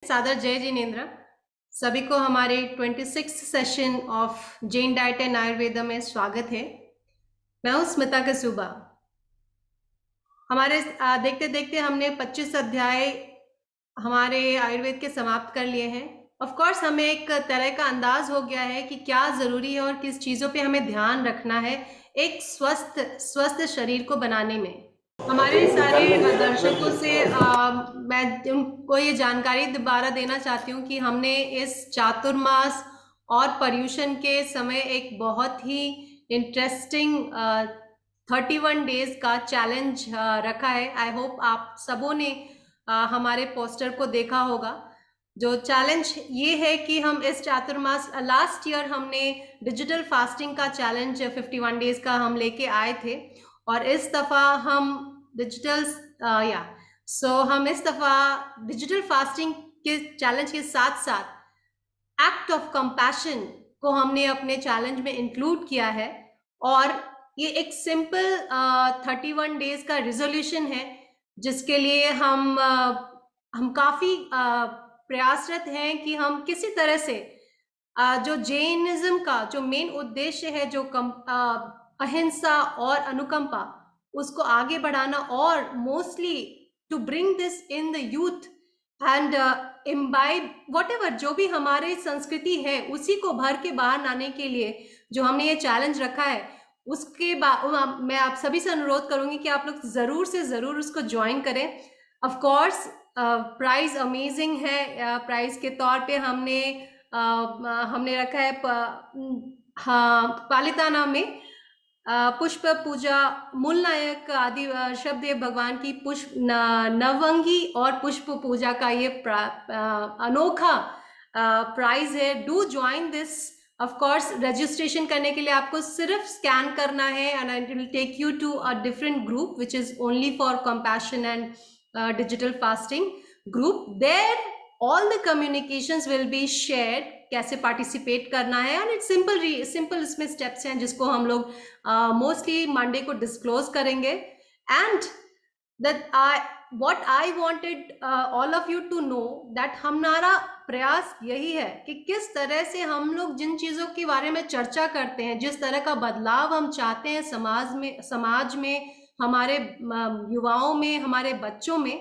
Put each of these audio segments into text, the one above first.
सादर जय जिनेन्द्र। सभी को हमारे 26th session of Jain diet and Ayurveda में स्वागत है। मैं हूं स्मिता कसूबा। हमारे देखते देखते हमने 25 अध्याय हमारे आयुर्वेद के समाप्त कर लिए हैं। ऑफ कोर्स हमें एक तरह का अंदाज हो गया है कि क्या ज़रूरी है और किस चीज़ों पे हमें ध्यान रखना है एक स्वस्थ शरीर को बनाने में। हमारे सारे दर्शकों से मैं उनको ये जानकारी दोबारा देना चाहती हूँ कि हमने इस चातुर्मास और पर्यूषण के समय एक बहुत ही इंटरेस्टिंग 31 डेज का चैलेंज रखा है। आई होप आप सबों ने हमारे पोस्टर को देखा होगा। जो चैलेंज ये है कि हम इस चातुर्मास लास्ट ईयर हमने डिजिटल फास्टिंग का चैलेंज 51 डेज का हम लेके आए थे और इस दफ़ा हम हम इस दफ़ा डिजिटल फास्टिंग के चैलेंज के साथ साथ एक्ट ऑफ कंपैशन को हमने अपने चैलेंज में इंक्लूड किया है और ये एक सिंपल 31 डेज का रिजोल्यूशन है जिसके लिए हम काफ़ी प्रयासरत हैं कि हम किसी तरह से जो जैनिज्म का जो मेन उद्देश्य है जो अहिंसा और अनुकंपा उसको आगे बढ़ाना और mostly to bring this in the youth and imbibe whatever जो भी हमारे संस्कृति है उसी को भर के बाहर लाने के लिए जो हमने ये चैलेंज रखा है उसके बाद मैं आप सभी से अनुरोध करूंगी कि आप लोग ज़रूर से ज़रूर उसको ज्वाइन करें। ऑफ कोर्स प्राइस अमेजिंग है। प्राइस के तौर पे हमने रखा है पालिताना में पुष्प पूजा मूल नायक आदि शब्द भगवान की पुष्प नवंगी और पुष्प पूजा का ये अनोखा प्राइज है। Do join this. Of course registration करने के लिए आपको सिर्फ स्कैन करना है and it will take you to a different group which is only for compassion and digital fasting group. There all the communications will be shared कैसे participate करना है एंड इट्स सिंपल इसमें स्टेप्स हैं जिसको हम लोग मोस्टली मंडे को disclose करेंगे and that what I wanted all of you to know that हमारा प्रयास यही है कि किस तरह से हम लोग जिन चीज़ों के बारे में चर्चा करते हैं जिस तरह का बदलाव हम चाहते हैं समाज में हमारे युवाओं में हमारे बच्चों में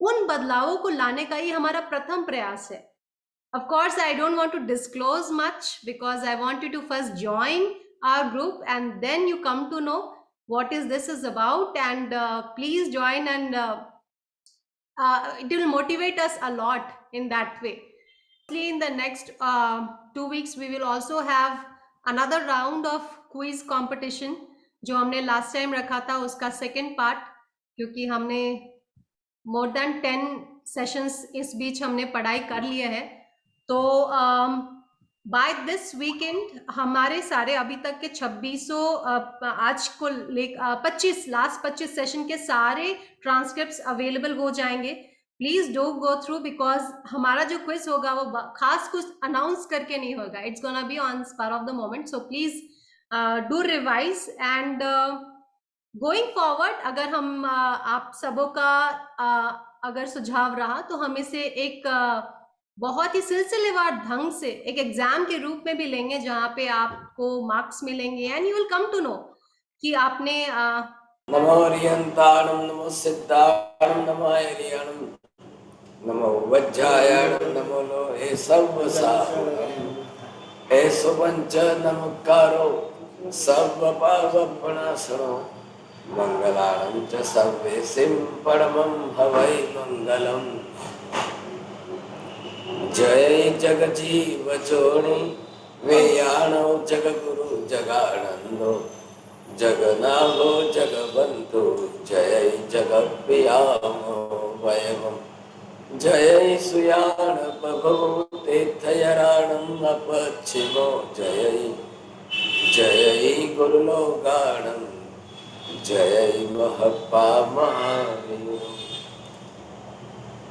उन बदलावों को लाने का ही हमारा प्रथम प्रयास है। Of course, I don't want to disclose much because I want you to first join our group and then you come to know what this is about and please join and it will motivate us a lot in that way. In the next 2 weeks, we will also have another round of quiz competition जो हमने last time रखा था उसका second part क्योंकि हमने more than 10 sessions इस बीच हमने पढ़ाई कर लिया है। तो बाय दिस वीकेंड हमारे सारे अभी तक के 2600 आज को 25 सेशन के सारे ट्रांसक्रिप्ट्स अवेलेबल हो जाएंगे। Please do go through because हमारा जो क्विज होगा वो खास कुछ अनाउंस करके नहीं होगा। It's gonna be on spur of the moment. So please do revise and going forward अगर हम आप सबों का अगर सुझाव रहा तो हम इसे एक बहुत ही सिलसिलेवार ढंग से एक एग्जाम के रूप में भी लेंगे जहाँ पे आपको मार्क्स मिलेंगे and you will come to know कि आपने नमो रियंताणं नमो सिद्धाणं नमो हरियाणं नमो वज्रायाणं नमो लोहे सर्वसाहरणं हे सुपंच नमस्कारो सर्वपापप्रणाशनो मंगलानं च सर्वेसिं परमं हवै मंगलम्। जय जगजीव जोनि वेयाणो जगगुरु जगानंदो जगनाभो जगबंधु जय जगप्रियामो वयम् जय सुयान प्रभो तीर्थयराणम् अपच्छिमो जय जय गुरुलोकाणम् जय महप्पा महावीर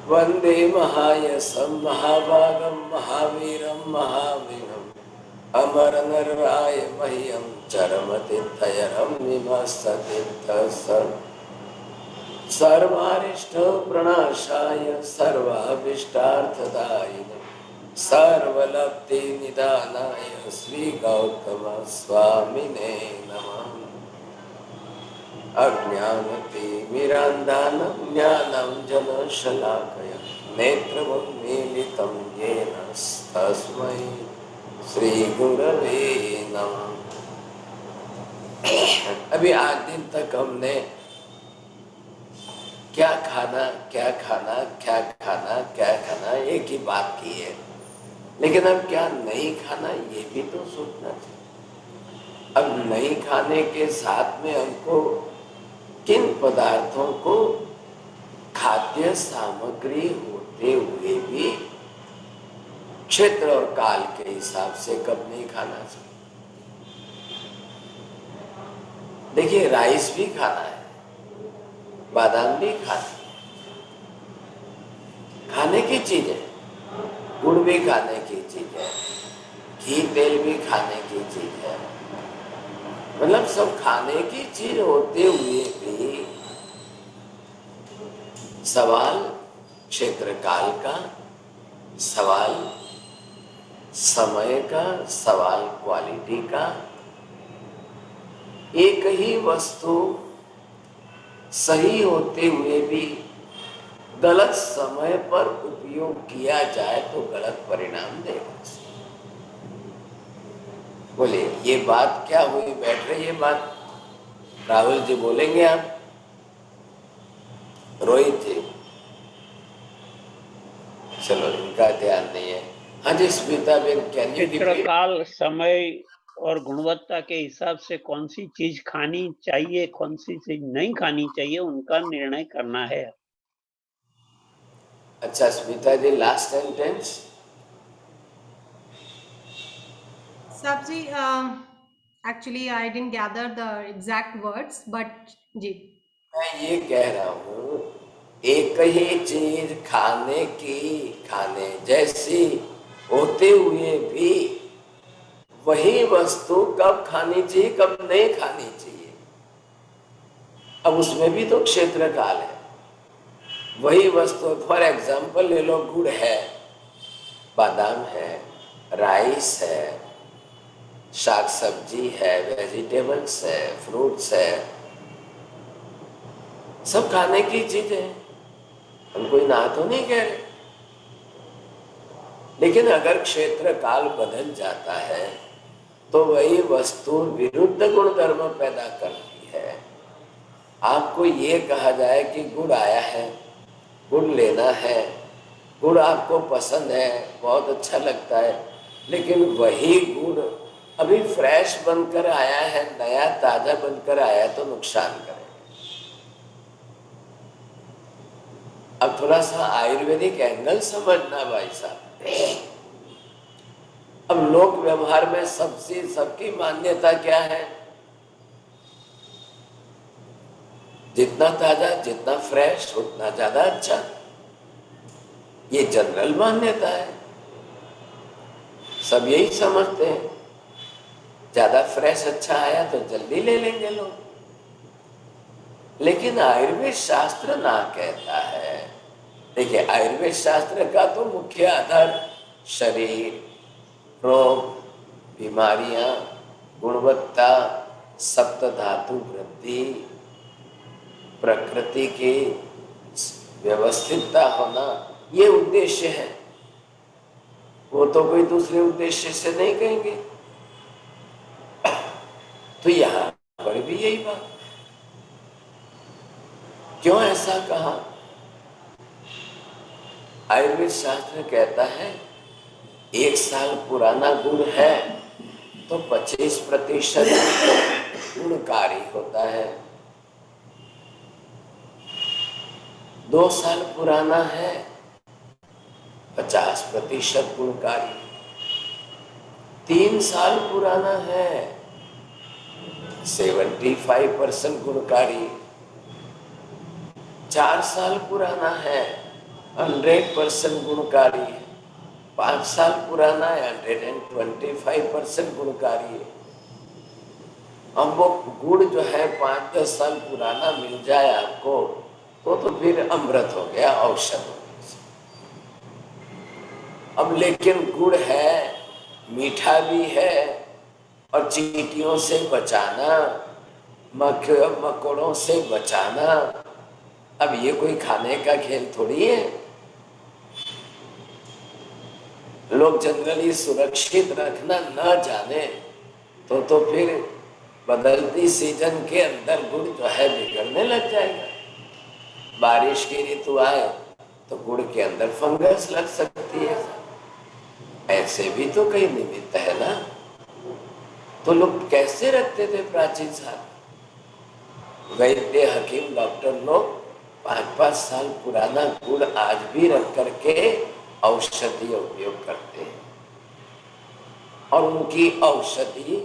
वंदे महायसं महाभागं महावीरं महावीरम् अमर नराय मह्यं चरमतीर्थयरं विमस्ततीर्थसर्व सर्वारिष्ट प्रणाशाय सर्वाभिष्टार्थदायिने सर्वलब्धि निदानाय श्री गौतम स्वामिने नमः। अज्ञानतिमिरान्धानं ज्ञानाञ्जनशलाकया नेत्रमुन्मीलितं येन तस्मै श्रीगुरवे नमः। अभी आज दिन तक हमने क्या खाना क्या खाना क्या खाना क्या खाना एक ही बात की है, लेकिन अब क्या नहीं खाना ये भी तो सोचना चाहिए। अब नहीं खाने के साथ में हमको किन पदार्थों को खाद्य सामग्री होते हुए भी क्षेत्र और काल के हिसाब से कब नहीं खाना चाहिए। देखिए, राइस भी खाना है, बादाम भी खाने की चीज है, गुड़ भी खाने की चीज है, घी तेल भी खाने की चीज है, मतलब सब खाने की चीज होते हुए भी सवाल क्षेत्र काल का, सवाल समय का, सवाल क्वालिटी का। एक ही वस्तु सही होते हुए भी गलत समय पर उपयोग किया जाए तो गलत परिणाम देगा। बोले ये बात क्या हुई, बैठ रही है बात। राहुल जी बोलेंगे आप, रोहित जी, चलो इनका ध्यान नहीं है। हाँ जी स्मिता बेन, कैन यू चित्रकाल समय और गुणवत्ता के हिसाब से कौन सी चीज खानी चाहिए, कौन सी चीज नहीं खानी चाहिए, उनका निर्णय करना है। अच्छा Smita ji, last sentence. Sabji, actually I didn't gather the exact words, but जी मैं ये कह रहा हूँ, एक ही चीज खाने जैसी होते हुए भी वही वस्तु कब खानी चाहिए कब नहीं खानी चाहिए। अब उसमें भी तो क्षेत्र काल है। वही वस्तु, फॉर एग्जाम्पल ले लो, गुड़ है, बादाम है, राइस है, शाक सब्जी है, वेजिटेबल्स है, फ्रूट्स है, सब खाने की चीज है। हम कोई ना तो नहीं कह रहे, लेकिन अगर क्षेत्र काल बदल जाता है तो वही वस्तु विरुद्ध गुणधर्म पैदा करती है। आपको ये कहा जाए कि गुड़ आया है, गुड़ लेना है, गुड़ आपको पसंद है, बहुत अच्छा लगता है, लेकिन वही गुड़ अभी फ्रेश बनकर आया है, नया ताजा बनकर आया है तो नुकसान करेगा। अब थोड़ा सा आयुर्वेदिक एंगल समझना भाई साहब। अब लोक व्यवहार में सबकी मान्यता क्या है, जितना ताजा जितना फ्रेश उतना ज्यादा अच्छा। ये जनरल मान्यता है, सब यही समझते हैं। ज्यादा फ्रेश अच्छा आया तो जल्दी ले लेंगे लोग, लेकिन आयुर्वेद शास्त्र ना कहता है। देखिए, आयुर्वेद शास्त्र का तो मुख्य आधार शरीर, रोग, बीमारियां, गुणवत्ता, सप्त धातु वृद्धि, प्रकृति की व्यवस्थितता होना, ये उद्देश्य है। वो तो कोई दूसरे उद्देश्य से नहीं कहेंगे। तो यहां पर भी यही बात, क्यों ऐसा कहा? आयुर्वेद शास्त्र कहता है 1 साल पुराना गुण है तो 25% गुणकारी होता है। 2 साल पुराना है 50% गुणकारी। 3 साल पुराना है 75% गुणकारी। 4 साल पुराना है 100% गुणकारी है। 5 साल पुराना है 125% गुणकारी है। अब वो गुड़ जो है 5-10 साल पुराना मिल जाए आपको वो तो फिर अमृत हो गया, औषध हो गया। अब लेकिन गुड़ है, मीठा भी है, और चींटियों से बचाना, मकोड़ों से बचाना, अब ये कोई खाने का खेल थोड़ी है। लोग जनरली सुरक्षित रखना न जाने तो फिर बदलती सीजन के अंदर गुड़ जो है बिगड़ने लग जाएगा। बारिश की ऋतु आए तो गुड़ के अंदर फंगस लग सकती है। ऐसे भी तो कई निमित्त है ना। तो लोग कैसे रखते थे प्राचीन साल? वैद्य, हकीम, डॉक्टर लोग 5-5 साल पुराना गुड़ आज भी रख करके औषधि उपयोग करते हैं, और उनकी औषधि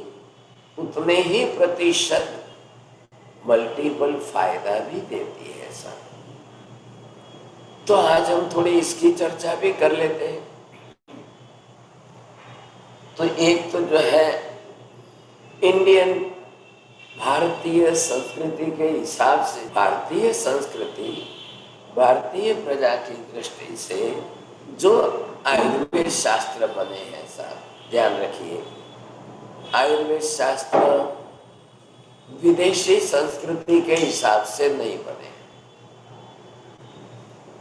उतने ही प्रतिशत मल्टीपल फायदा भी देती है सर। तो आज हम थोड़ी इसकी चर्चा भी कर लेते हैं। तो एक तो जो है इंडियन, भारतीय संस्कृति के हिसाब से, भारतीय संस्कृति, भारतीय प्रजा की दृष्टि से जो आयुर्वेद शास्त्र बने हैं साहब, ध्यान रखिए, आयुर्वेद शास्त्र विदेशी संस्कृति के हिसाब से नहीं बने,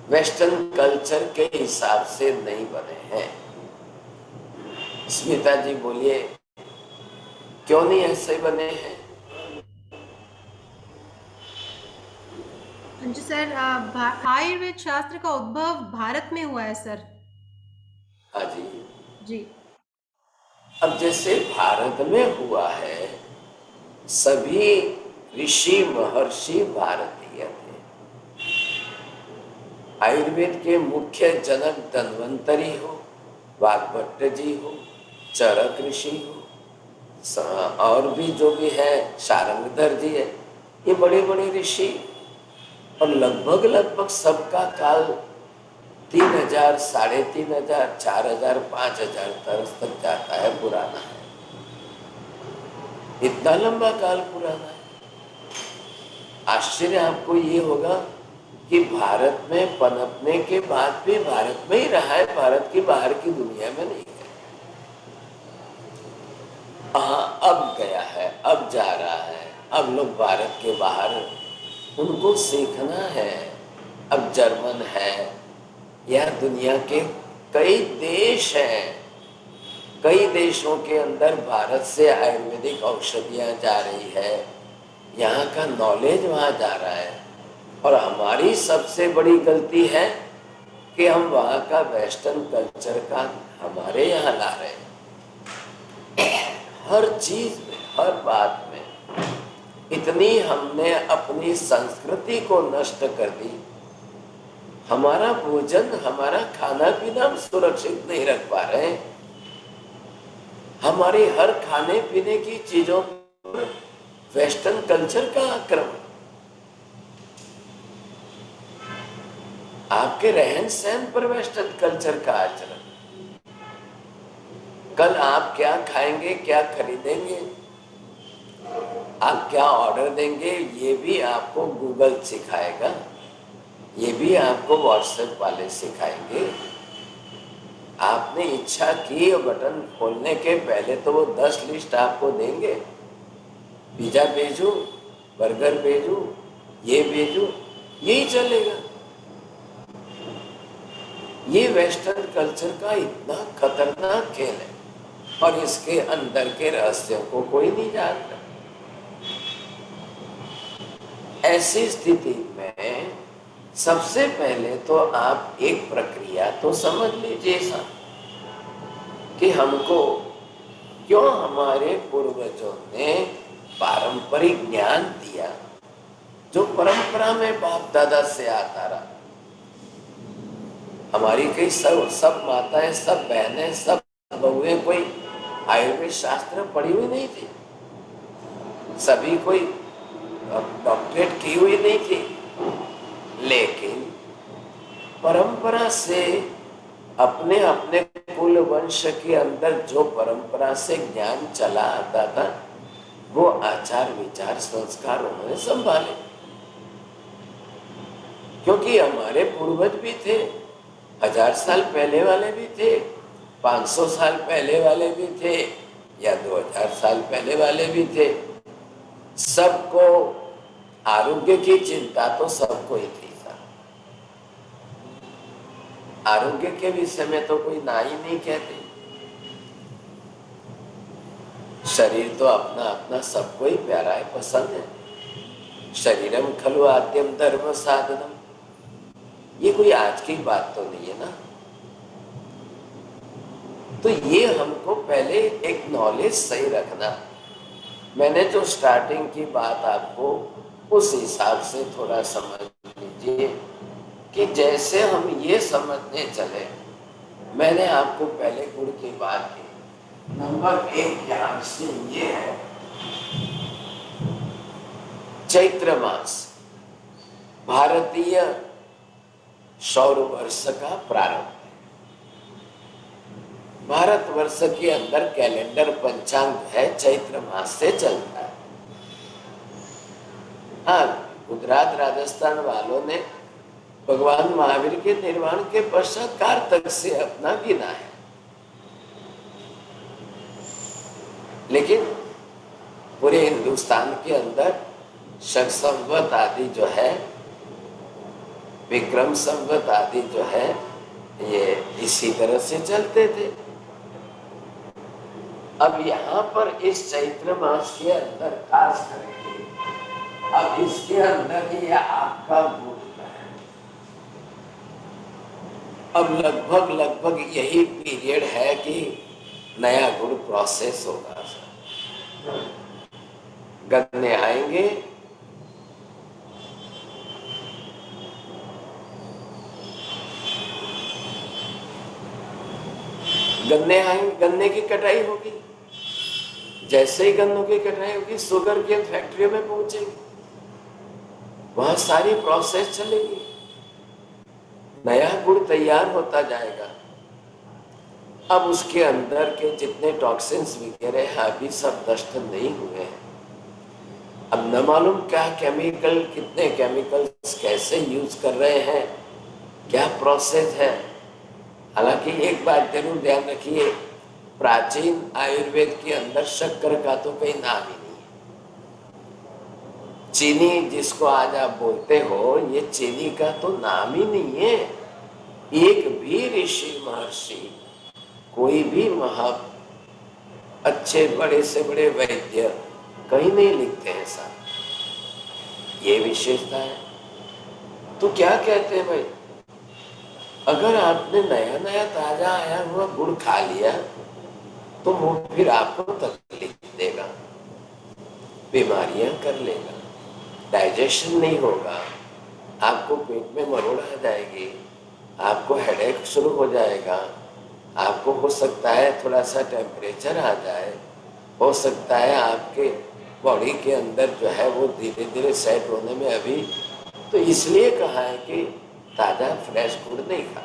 वेस्टर्न कल्चर के हिसाब से नहीं बने हैं। स्मिता जी बोलिए, क्यों नहीं ऐसे बने हैं? जी सर, आयुर्वेद शास्त्र का उद्भव भारत में हुआ है सर। हाँ जी जी। अब जैसे भारत में हुआ है, सभी ऋषि महर्षि भारतीय थे। आयुर्वेद के मुख्य जनक धन्वंतरी हो, वाग्भट्ट जी हो, चरक ऋषि हो, और भी जो भी है, शारंगधर जी है, ये बड़े बड़े ऋषि, और लगभग सबका काल 3000, 3500, 4000, 5000 तरस तक जाता है, पुराना है। इतना लंबा काल पुराना है। आश्चर्य आपको ये होगा कि भारत में पनपने के बाद भी भारत में ही रहा है, भारत की बाहर की दुनिया में नहीं है। हाँ, अब गया है, अब जा रहा है, अब लोग भारत के बाहर, उनको सीखना है। अब जर्मन है, या दुनिया के कई देश हैं, कई देशों के अंदर भारत से आयुर्वेदिक औषधियाँ जा रही है, यहाँ का नॉलेज वहाँ जा रहा है। और हमारी सबसे बड़ी गलती है कि हम वहाँ का वेस्टर्न कल्चर का हमारे यहाँ ला रहे हैं। हर चीज में, हर बात में इतनी हमने अपनी संस्कृति को नष्ट कर दी। हमारा भोजन, हमारा खाना पीना हम सुरक्षित नहीं रख पा रहे हैं। हमारी हर खाने पीने की चीजों पर वेस्टर्न कल्चर का आक्रमण, आपके रहन सहन पर वेस्टर्न कल्चर का आचरण। कल आप क्या खाएंगे, क्या खरीदेंगे, आप क्या ऑर्डर देंगे, ये भी आपको गूगल सिखाएगा, ये भी आपको व्हाट्सएप वाले सिखाएंगे। आपने इच्छा की और बटन खोलने के पहले तो वो 10 लिस्ट आपको देंगे, पिज्जा भेजूं, बर्गर भेजूं, ये भेजूं, यही चलेगा। ये वेस्टर्न कल्चर का इतना खतरनाक खेल है, और इसके अंदर के रहस्यों को कोई नहीं जानता। ऐसी स्थिति में सबसे पहले तो आप एक प्रक्रिया तो समझ लीजिए साहब, कि हमको क्यों हमारे पूर्वजों ने पारंपरिक ज्ञान दिया, जो परंपरा में बाप दादा से आता रहा। हमारी कई सब माताएं, सब बहनें, सब बहुएं कोई आयुर्वेद शास्त्र पढ़ी हुई नहीं थी, सभी कोई डॉक्टरेट की हुई नहीं थी, लेकिन परंपरा से अपने अपने कुल वंश के अंदर जो परंपरा से ज्ञान चला आता था, वो आचार विचार संस्कार उन्होंने संभाले। क्योंकि हमारे पूर्वज भी थे, 1000 साल पहले वाले भी थे, 500 साल पहले वाले भी थे, या 2000 साल पहले वाले भी थे। सबको आरोग्य की चिंता तो सबको ही थी। आरोग्य के विषय में तो कोई ना ही नहीं कहते। शरीर तो अपना अपना सबको ही प्यारा है, पसंद है। शरीरम खलु आद्यम धर्म साधनम, ये कोई आज की बात तो नहीं है ना। तो ये हमको पहले एक नॉलेज सही रखना। मैंने जो स्टार्टिंग की बात आपको उस हिसाब से थोड़ा समझ लीजिए कि जैसे हम ये समझने चले, मैंने आपको पहले गुण की बात की। नंबर 1 ध्यान से ये है, चैत्र मास भारतीय सौर वर्ष का प्रारंभ है। भारतवर्ष के अंदर कैलेंडर पंचांग है चैत्र मास से चलता है। हाँ, गुजरात राजस्थान वालों ने भगवान महावीर के निर्वाण के पश्चात कार्तिक से अपना गिना है, लेकिन पूरे हिंदुस्तान के अंदर शक संवत आदि जो है, विक्रम संवत आदि जो है, ये इसी तरह से चलते थे। अब यहाँ पर इस चैत्र मास के अंदर खास करके अब इसके अंदर ये आपका गुण है। अब लगभग यही पीरियड है कि नया गुण प्रोसेस होगा। गन्ने आएंगे, गन्ने की कटाई होगी। जैसे ही गन्नों की कटाई होगी, शुगर केन फैक्ट्रियों में पहुंचेगी, वहां सारी प्रोसेस चलेगी, नया गुड़ तैयार होता जाएगा। अब उसके अंदर के जितने टॉक्सिन्स वगैरह हैं अभी सब नष्ट नहीं हुए हैं। अब न मालूम क्या केमिकल, कितने केमिकल्स कैसे यूज कर रहे हैं, क्या प्रोसेस है। हालांकि एक बात जरूर ध्यान रखिए, प्राचीन आयुर्वेद के अंदर शक्कर का तो कोई नाम ही नहीं है। चीनी जिसको आज आप बोलते हो, ये चीनी का तो नाम ही नहीं है। एक भी ऋषि महर्षि, कोई भी अच्छे बड़े से बड़े वैद्य कहीं नहीं लिखते हैं साहब, ये विशेषता है। तो क्या कहते हैं भाई, अगर आपने नया नया ताजा आया हुआ गुड़ खा लिया तो वो फिर आपको तकलीफ देगा, बीमारियां कर लेगा, डाइजेशन नहीं होगा, आपको पेट में मरोड़ आ जाएगी, आपको हेडेक शुरू हो जाएगा, आपको हो सकता है थोड़ा सा टेम्परेचर आ जाए, हो सकता है आपके बॉडी के अंदर जो है वो धीरे धीरे सेट होने में अभी। तो इसलिए कहा है कि ताजा फ्रेश गुड़ नहीं खा।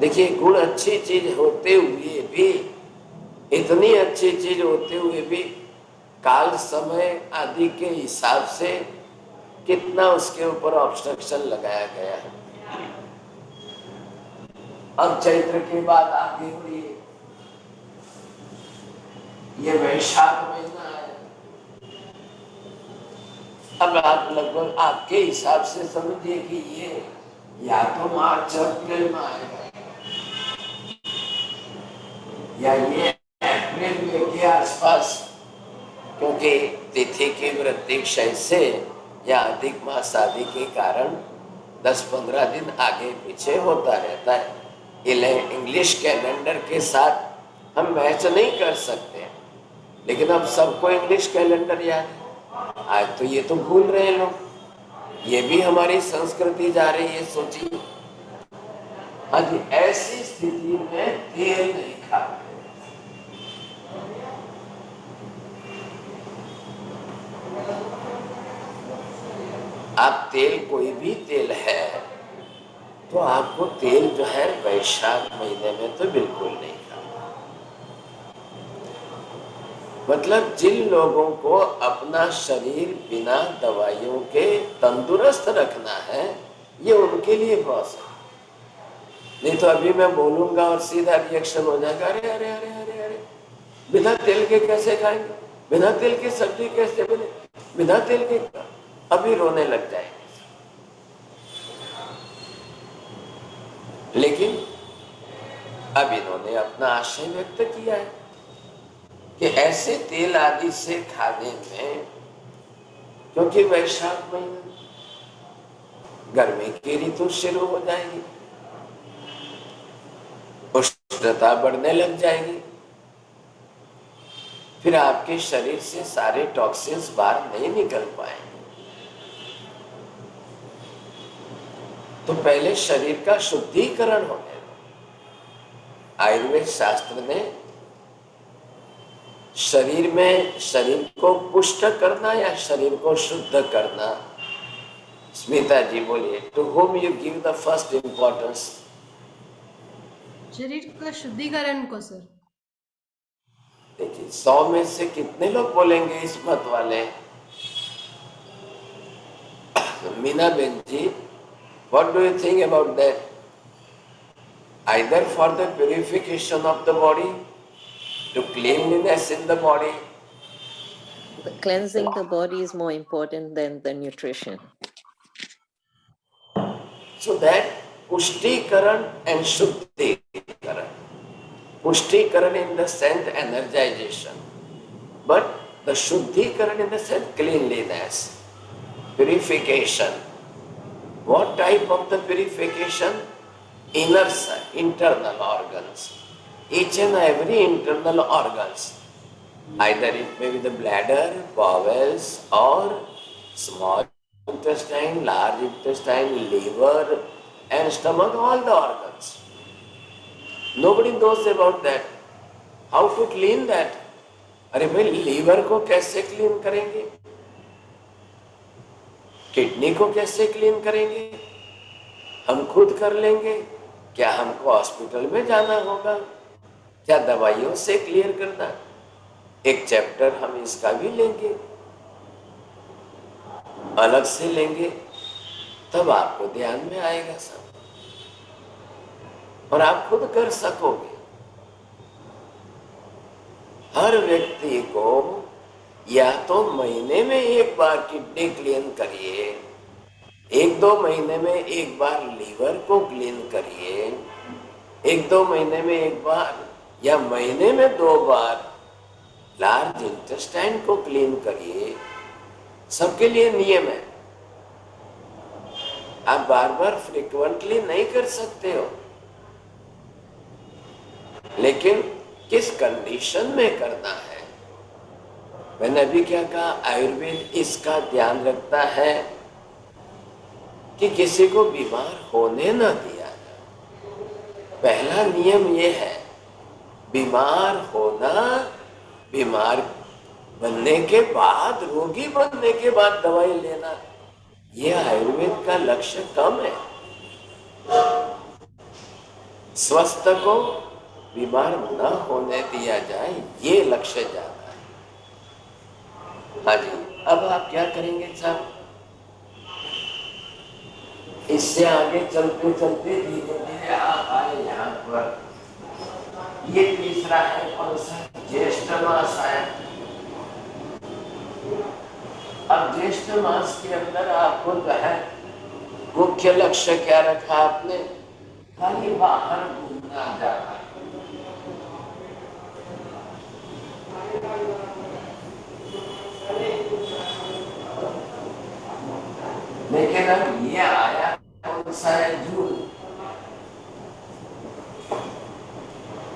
देखिए, गुड़ अच्छी चीज होते हुए भी, इतनी अच्छी चीज होते हुए भी काल समय आदि के हिसाब से कितना उसके ऊपर ऑब्स्ट्रक्शन लगाया गया है। अब चैत्र के बाद आगे बढ़िए, ये वैशाख महीना है। अब आप लगभग आपके हिसाब से समझिए कि ये या तो मार्च अप्रैल में आएगा, या ये अप्रैल में के आसपास, क्योंकि तिथि की वृद्धि क्षय से या अधिक मास आदि के कारण 10-15 दिन आगे पीछे होता रहता है। इंग्लिश कैलेंडर के साथ हम मैच नहीं कर सकते, लेकिन अब सबको इंग्लिश कैलेंडर याद है। आज तो ये तो भूल रहे हैं लोग, ये भी हमारी संस्कृति जा रही है, सोचिए। आज ऐसी स्थिति में तेल नहीं खाते। आप तेल, कोई भी तेल है तो आपको तेल जो है वैशाख महीने में तो बिल्कुल नहीं खाना। मतलब जिन लोगों को अपना शरीर बिना दवाइयों के तंदुरुस्त रखना है, ये उनके लिए बॉस है। नहीं तो अभी मैं बोलूंगा और सीधा रिएक्शन हो जाएगा, अरे अरे अरे अरे अरे, बिना तेल के कैसे खाएंगे, बिना तेल की सब्जी कैसे बने, बिना तेल के, अभी रोने लग जाएंगे। लेकिन अब इन्होंने अपना आशय व्यक्त किया है कि ऐसे तेल आदि से खाने में, क्योंकि वैशाख महीना गर्मी की ऋतु शुरू हो जाएगी, उष्णता बढ़ने लग जाएगी, फिर आपके शरीर से सारे टॉक्सिन्स बाहर नहीं निकल पाएंगे। तो पहले शरीर का शुद्धिकरण होने दो। आयुर्वेद शास्त्र ने शरीर को पुष्ट करना या शरीर को शुद्ध करना, स्मिता जी बोलिए, to whom you give the first importance? शरीर का शुद्धिकरण को सर। देखिए 100 में से कितने लोग बोलेंगे इस मत वाले? Meena ben ji, what do you think about that? Either for the purification of the body, to cleanliness in the body. Cleansing the body is more important than the nutrition. So that Pushtikaran and Shuddhikaran. Pushtikaran in the sense energization, but the Shuddhikaran in the sense cleanliness, purification. What type of the purification? Inner side, internal organs. Each and every internal organs. Either it may be the bladder, bowels, or small intestine, large intestine, liver, and stomach, all the organs. Nobody knows about that. How to clean that? अरे भाई liver को कैसे clean करेंगे, kidney को कैसे clean करेंगे? हम खुद कर लेंगे क्या? हमको हॉस्पिटल में जाना होगा क्या दवाइयों से क्लियर करना? एक चैप्टर हम इसका भी लेंगे, अलग से लेंगे, तब आपको ध्यान में आएगा सब और आप खुद कर सकोगे। हर व्यक्ति को या तो महीने में एक बार किडनी क्लीन करिए, 1-2 महीने में एक बार लीवर को क्लीन करिए, 1-2 महीने में एक बार या महीने में 2 बार लार्ज इंटेस्टाइन को क्लीन करिए। सबके लिए नियम है, आप बार बार फ्रीक्वेंटली नहीं कर सकते हो, लेकिन किस कंडीशन में करना है। मैंने अभी क्या कहा, आयुर्वेद इसका ध्यान रखता है कि किसी को बीमार होने ना दिया जाए। पहला नियम यह है, बीमार होना, बीमार बनने के बाद, रोगी बनने के बाद दवाई लेना, यह आयुर्वेद का लक्ष्य कम है। स्वस्थ को बीमार न होने दिया जाए, ये लक्ष्य ज्यादा है। हाँ जी, अब आप क्या करेंगे साहब? इससे आगे चलते चलते धीरे धीरे आप आए यहाँ पर। ये तीसरा है कौन सा? ज्येष्ठ मास आया। अब ज्येष्ठ मास के अंदर आपको जो है मुख्य लक्ष्य क्या रखा आपने? खाली बाहर घूमना जाना। लेकिन अब ये आया कौन सा है? जून।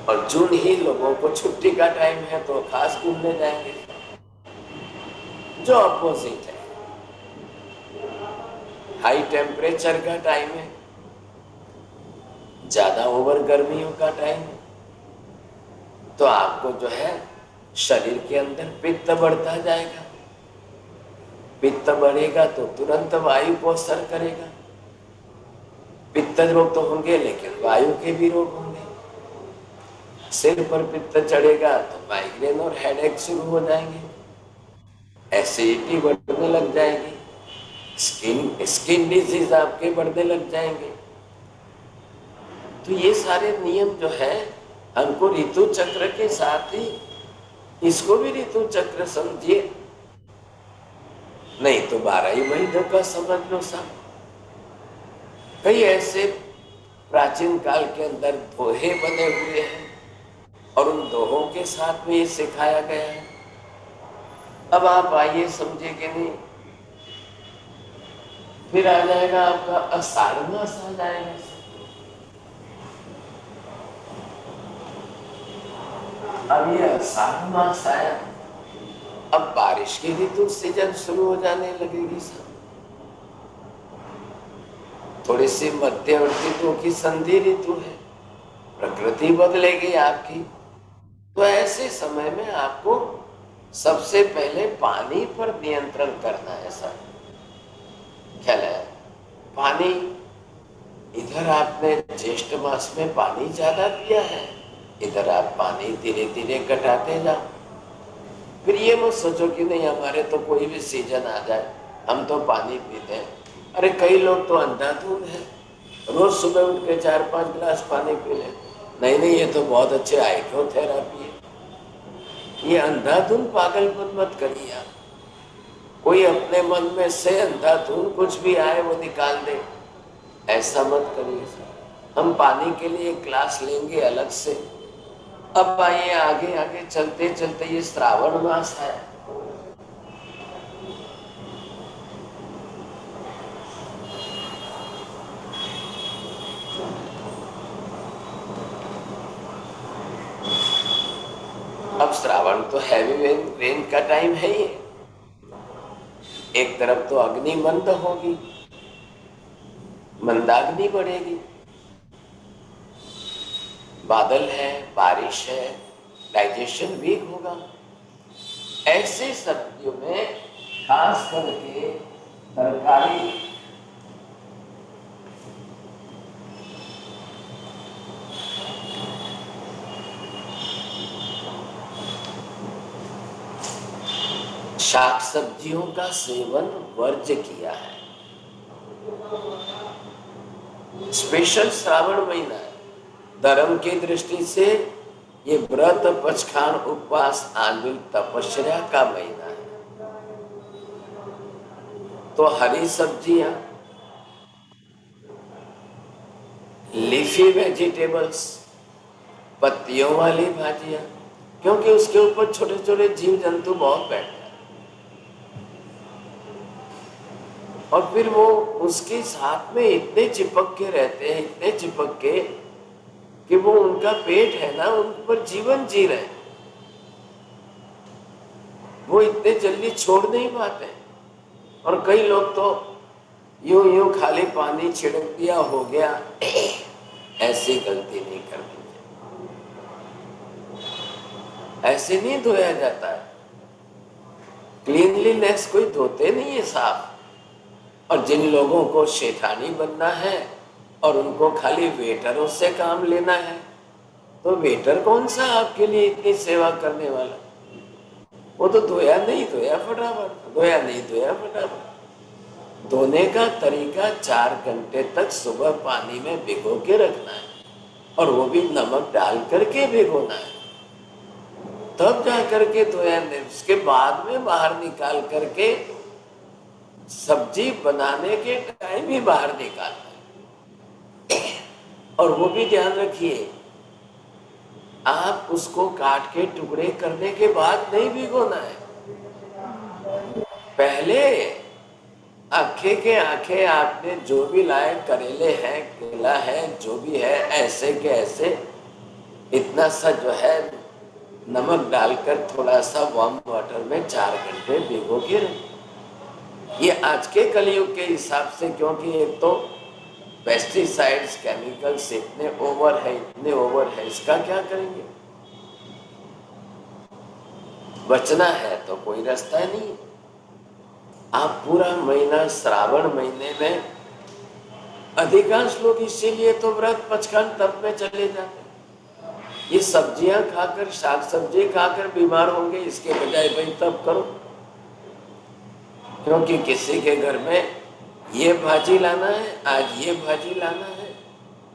और जून ही लोगों को छुट्टी का टाइम है, तो खास घूमने जाएंगे, जो अपोजिट है। हाई टेम्परेचर का टाइम है, ज्यादा ओवर गर्मियों का टाइम है, तो आपको जो है शरीर के अंदर पित्त बढ़ता जाएगा। पित्त बढ़ेगा तो तुरंत वायु को असर करेगा। पित्त रोग तो होंगे, लेकिन वायु के भी रोग होंगे। सिर पर पित्त चढ़ेगा तो माइग्रेन और हेडेक शुरू हो जाएंगे, एसिडिटी बढ़ने लग जाएगी, स्किन डिजीज आपके बढ़ने लग जाएंगे। तो ये सारे नियम जो है हमको ऋतु चक्र के साथ ही इसको भी ऋतु चक्र समझिए, नहीं तो 12 ही महीनों का समझ लो सब। कई ऐसे प्राचीन काल के अंदर दोहे बने हुए हैं और उन दोहों के साथ में ये सिखाया गया है। अब आप आइए समझे कि नहीं, फिर आ जाएगा आपका आषाढ़ मास आ जाएगा। अब ये आषाढ़ मास आया, अब बारिश की ऋतु सीजन शुरू हो जाने लगेगी सब। थोड़ी सी मध्यवर्ती ऋतु की संधि ऋतु है, प्रकृति बदलेगी आपकी। तो ऐसे समय में आपको सबसे पहले पानी पर नियंत्रण करना है सर। ख्याल है, पानी इधर आपने ज्येष्ठ मास में पानी ज्यादा पिया है, इधर आप पानी धीरे धीरे घटाते जाओ। फिर ये मत सोचो कि नहीं हमारे तो कोई भी सीजन आ जाए हम तो पानी पीते हैं। अरे कई लोग तो अंधाधुंध है, रोज सुबह उठ के 4-5 गिलास पानी पी ले। नहीं नहीं, ये तो बहुत अच्छे हाइड्रोथेरेपी है। ये अंधाधुंध पागलपन मत करिए आप। कोई अपने मन में से अंधाधुंध कुछ भी आए वो निकाल दे, ऐसा मत करिए। हम पानी के लिए एक क्लास लेंगे अलग से। अब आइए आगे आगे चलते चलते ये श्रावण मास है। अब श्रावण तो हैवी रेन का टाइम है ये। एक तरफ तो अग्नि मंद होगी, मंदाग्नि बढ़ेगी, बादल है, बारिश है, डाइजेशन वीक होगा। ऐसे सर्दियों में खास करके तरकारी शाक सब्जियों का सेवन वर्ज्य किया है। स्पेशल श्रावण महीना है, धर्म की दृष्टि से ये व्रत, पचखान, उपवास, आंबिल, तपस्या का महीना है। तो हरी सब्जियां, लीफी वेजिटेबल्स, पत्तियों वाली भाजियां, क्योंकि उसके ऊपर छोटे छोटे जीव जंतु बहुत बैठते हैं और फिर वो उसके साथ में इतने चिपक के रहते हैं, इतने चिपक के कि वो उनका पेट है ना, उन पर जीवन जी रहे, वो इतने जल्दी छोड़ नहीं पाते। और कई लोग तो यूं यूं खाली पानी छिड़क दिया हो गया, ऐसी गलती नहीं करनी चाहिए। ऐसे नहीं धोया जाता है, क्लीनलीनेस कोई धोते नहीं है साफ। और जिन लोगों को शेठानी बनना है और उनको खाली वेटरों से काम लेना है, तो वेटर कौन सा आपके लिए इतनी सेवा करने वाला? वो तो धोया नहीं धोया फटाफट, धोया नहीं धोया फटाफट। धोने का तरीका 4 घंटे तक सुबह पानी में भिगो के रखना है, और वो भी नमक डाल करके भिगोना है, तब जा करके धोया नहीं। उसके बाद में बाहर निकाल करके सब्जी बनाने के टाइम ही बाहर निकालना है। और वो भी ध्यान रखिए, आप उसको काट के टुकड़े करने के बाद नहीं भिगोना है। पहले आंखें के आंखें आपने जो भी लाए, करेले हैं, केला है, जो भी है, ऐसे के ऐसे इतना सा जो है नमक डालकर थोड़ा सा वार्म वाटर में 4 घंटे भिगो के रखें। ये आज के कलयुग के हिसाब से, क्योंकि एक तो पेस्टिसाइड्स, केमिकल्स इतने ओवर है, इतने ओवर है, इसका क्या करेंगे? बचना है तो कोई रास्ता नहीं। आप पूरा महीना श्रावण महीने में, अधिकांश लोग इसीलिए तो व्रत, पचखान, तप में चले जाते हैं। ये सब्जियां खाकर, शाक सब्जी खाकर बीमार होंगे, इसके बजाय भाई तब करो। क्योंकि किसी के घर में ये भाजी लाना है, आज ये भाजी लाना है,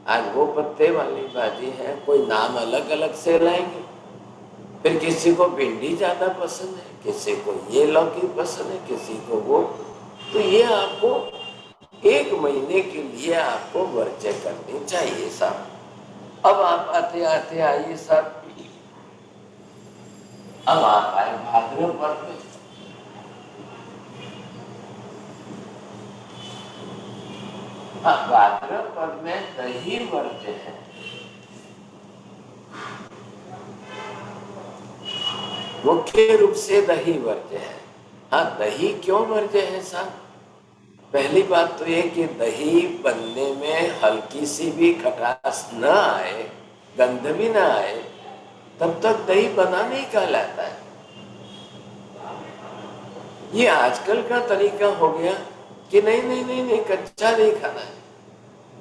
आज वो पत्ते वाली भाजी है, कोई नाम अलग अलग से लाएंगे। फिर किसी को भिंडी ज्यादा पसंद है, किसी को ये लौकी पसंद है, किसी को वो। तो ये आपको 1 महीने के लिए आपको वर्जय करनी चाहिए साहब। अब आप आते आते आइए साहब, अब आप आए भाद्रपद में। हाँ, भाद्रपद में दही वर्ज्य है। मुख्य रूप से दही वर्ज्य है। हाँ, दही क्यों वर्ज्य है साहब? पहली बात तो ये कि दही बनने में हल्की सी भी खटास न आए, गंध भी ना आए, तब तक दही बना नहीं कहलाता है। ये आजकल का तरीका हो गया कि नहीं नहीं नहीं नहीं कच्चा नहीं खाना है,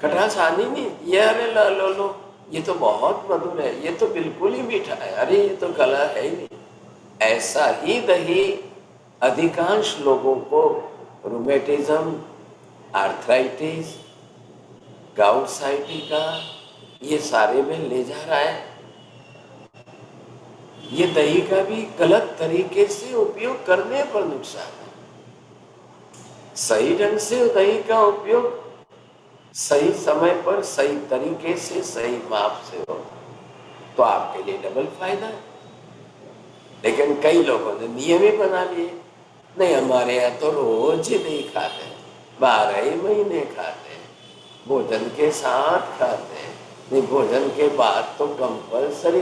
खटास आनी नहीं, ये अरे लो लो, ये तो बहुत मधुर है, ये तो बिल्कुल ही मीठा है, अरे ये तो गला है ही नहीं। ऐसा ही दही अधिकांश लोगों को रूमेटिज्म, आर्थराइटिस, गाउट साइटिका, ये सारे में ले जा रहा है। ये दही का भी गलत तरीके से उपयोग करने पर नुकसान है। सही ढंग से दही का उपयोग सही समय पर, सही तरीके से, सही माप से हो तो आपके लिए डबल फायदा है। लेकिन कई लोगों ने नियम ही बना लिए, नहीं हमारे यहाँ तो रोज ही नहीं खाते, 12 ही महीने खाते हैं, भोजन के साथ खाते हैं, नहीं भोजन के बाद तो कंपल्सरी।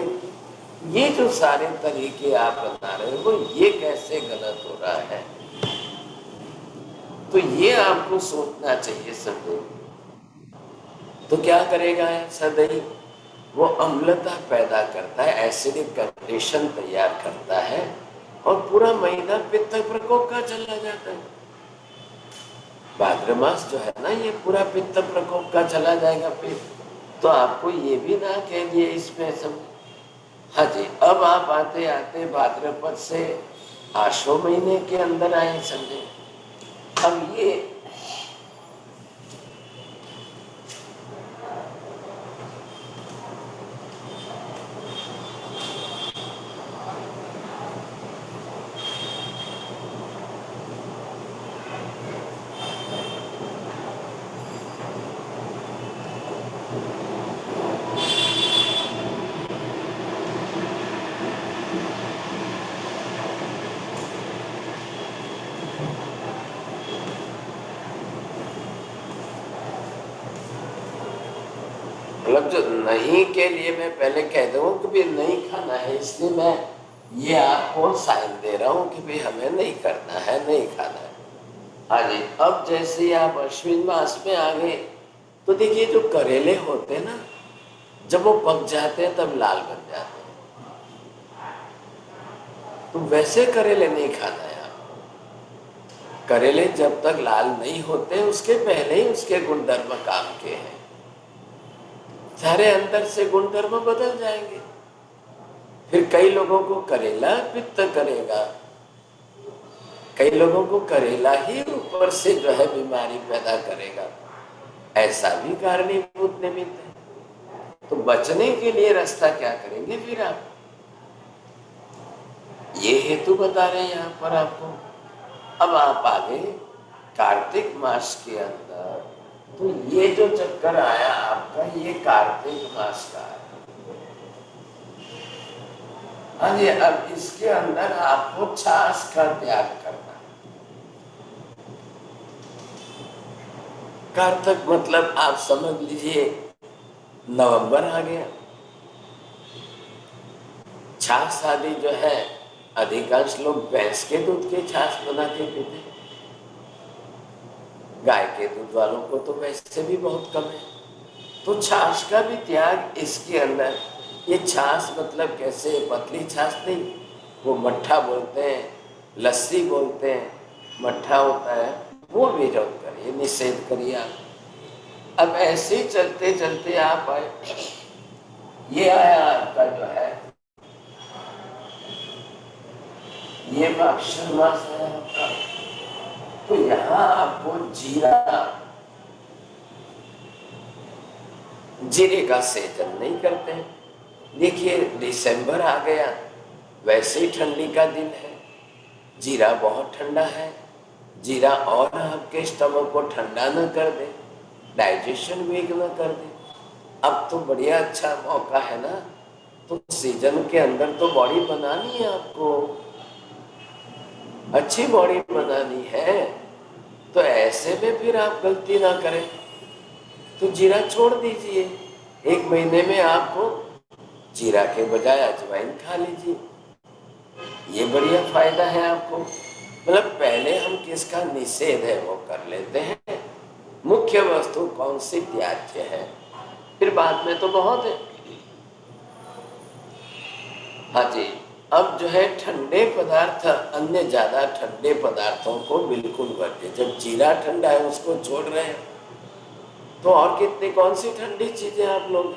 ये जो सारे तरीके आप बता रहे हो, ये कैसे गलत हो रहा है? तो ये आपको सोचना चाहिए समझे। तो क्या करेगा ऐसा दही? वो अम्लता पैदा करता है, एसिडिक कंडीशन तैयार करता है और पूरा महीना पित्त प्रकोप का चला जाता है। भाद्र मास जो है ना, ये पूरा पित्त प्रकोप का चला जाएगा फिर। तो आपको ये भी ना कहिए इसमें सब। हाँ जी, अब आप आते आते भाद्रपद से आशो महीने के अंदर आए समझे। अब ये मतलब जो नहीं के लिए मैं पहले कह दूँ कि भी नहीं खाना है, इसलिए मैं ये आपको साइन दे रहा हूँ कि भी हमें नहीं करना है, नहीं खाना है। हाँ जी, अब जैसे ही आप अश्विन मास में आ गए तो देखिए जो करेले होते हैं ना, जब वो पक जाते हैं तब लाल बन जाते हैं। तो वैसे करेले नहीं खाना है आपको। करेले जब तक लाल नहीं होते उसके पहले ही उसके गुणधर्म काम के हैं, सारे अंदर से गुणधर्म बदल जाएंगे। फिर कई लोगों को करेला पित्त करेगा, कई लोगों को करेला ही ऊपर से जो है बीमारी पैदा करेगा, ऐसा भी कारणीभूत निमित्त है। तो बचने के लिए रास्ता क्या करेंगे फिर आप? ये हेतु बता रहे हैं यहाँ पर आपको। अब आप आगे कार्तिक मास के अंदर, तो ये जो चक्कर आया आपका, ये कार्तिक मास का है। हाँ जी, अब इसके अंदर आपको छाछ का त्याग करना। कार्तिक मतलब आप समझ लीजिए नवंबर आ गया। छाछ आदि जो है अधिकांश लोग भैंस के दूध के छाछ बना के पीते हैं, गाय के दूध वालों को तो वैसे भी बहुत कम है। तो छाछ का भी त्याग इसके अंदर। ये छाछ मतलब कैसे? पतली छाछ नहीं, वो मट्ठा बोलते हैं, लस्सी बोलते हैं, मट्ठा होता है, वो विरोध करिए, निषेध करिए आप। अब ऐसे चलते चलते आप आए, ये आया आपका जो है, ये मार्गशीर्ष मास है आपका। तो यहाँ आपको जीरे का सेवन नहीं करते हैं। देखिए दिसंबर आ गया, वैसे ही ठंडी का दिन है, जीरा बहुत ठंडा है। जीरा और आपके स्टमक को ठंडा न कर दे, डाइजेशन वीक न कर दे। अब तो बढ़िया अच्छा मौका है ना, तो सीजन के अंदर तो बॉडी बनानी है आपको, अच्छी बॉडी बनानी है। तो ऐसे में फिर आप गलती ना करें, तो जीरा छोड़ दीजिए। 1 महीने में आपको जीरा के बजाय अजवाइन खा लीजिए, ये बढ़िया फायदा है आपको। मतलब पहले हम किसका निषेध है वो कर लेते हैं, मुख्य वस्तु कौन सी त्याज्य है, फिर बाद में तो बहुत है। हाँ जी, अब जो है ठंडे पदार्थ, अन्य ज्यादा ठंडे पदार्थों को बिल्कुल वर्जिए। जब जीरा ठंडा है उसको छोड़ रहे हैं, तो और कितनी कौन सी ठंडी चीजें आप लोग।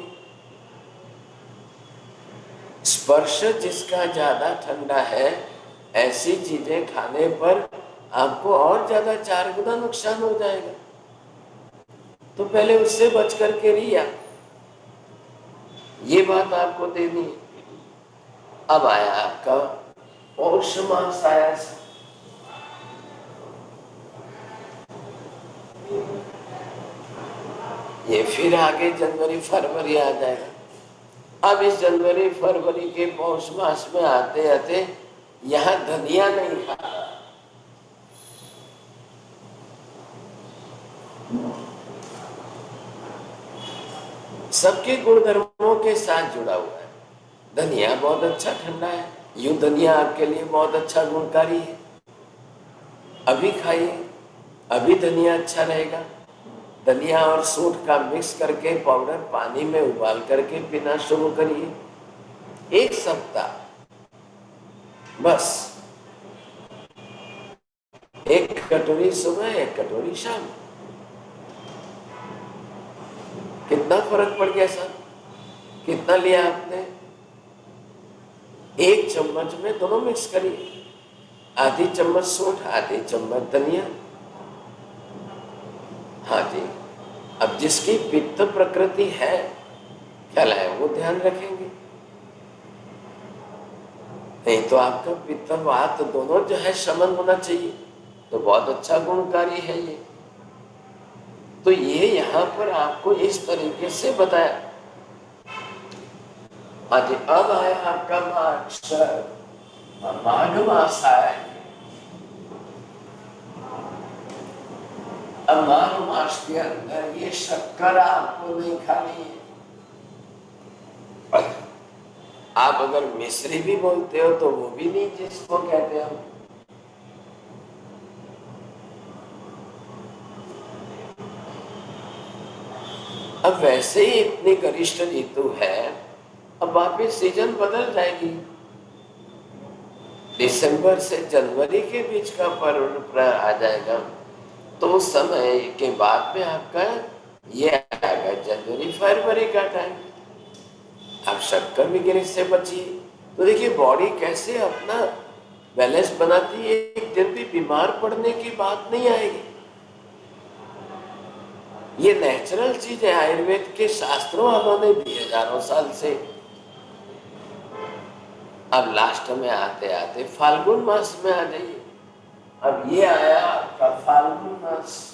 स्पर्श जिसका ज्यादा ठंडा है, ऐसी चीजें खाने पर आपको और ज्यादा 4 गुना नुकसान हो जाएगा। तो पहले उससे बच करके रहिए, ये बात आपको देनी है। अब आया आपका पौष मास आया, ये फिर आगे जनवरी फरवरी आ जाएगा। अब इस जनवरी फरवरी के पौष मास में आते आते यहाँ धनिया नहीं खाता। सबके गुणधर्मों के साथ जुड़ा हुआ है। धनिया बहुत अच्छा ठंडा है, यूं धनिया आपके लिए बहुत अच्छा गुणकारी है। अभी खाइए, अभी धनिया अच्छा रहेगा। धनिया और सूंठ का मिक्स करके पाउडर पानी में उबाल करके पीना शुरू करिए, 1 सप्ताह बस। 1 कटोरी सुबह, 1 कटोरी शाम। कितना फर्क पड़ गया साहब? कितना लिया आपने? 1 चम्मच में दोनों मिक्स करिए, आधी चम्मच सूंठ, आधी चम्मच धनिया। हाँ जी, अब जिसकी पित्त प्रकृति है, ख्याल है, वो ध्यान रखेंगे। नहीं तो आपका पित्त वात दोनों जो है शमन होना चाहिए, तो बहुत अच्छा गुणकारी है ये। तो ये यहाँ पर आपको इस तरीके से बताया। आज अब आया आपका माघ मास आया। अब माघ मास के अंदर ये शक्कर आपको नहीं खानी है। आप अगर मिश्री भी बोलते हो तो वो भी नहीं, जिसको कहते हैं। अब वैसे ही इतनी गरिष्ठ ऋतु है, अब वापिस सीजन बदल जाएगी। दिसंबर से जनवरी के बीच का पर्व आ जाएगा, तो उस समय के बाद में आपका ये आएगा जनवरी फरवरी का टाइम। आप शक्कर वगैरह से बचिए। तो देखिए बॉडी कैसे अपना बैलेंस बनाती है, एक दिन भी बीमार पड़ने की बात नहीं आएगी। ये नेचुरल चीज है, आयुर्वेद के शास्त्रों वालों ने दी हजारों साल से। अब लास्ट में आते आते फाल्गुन मास में आ जाइए। अब ये आया आपका फाल्गुन मास।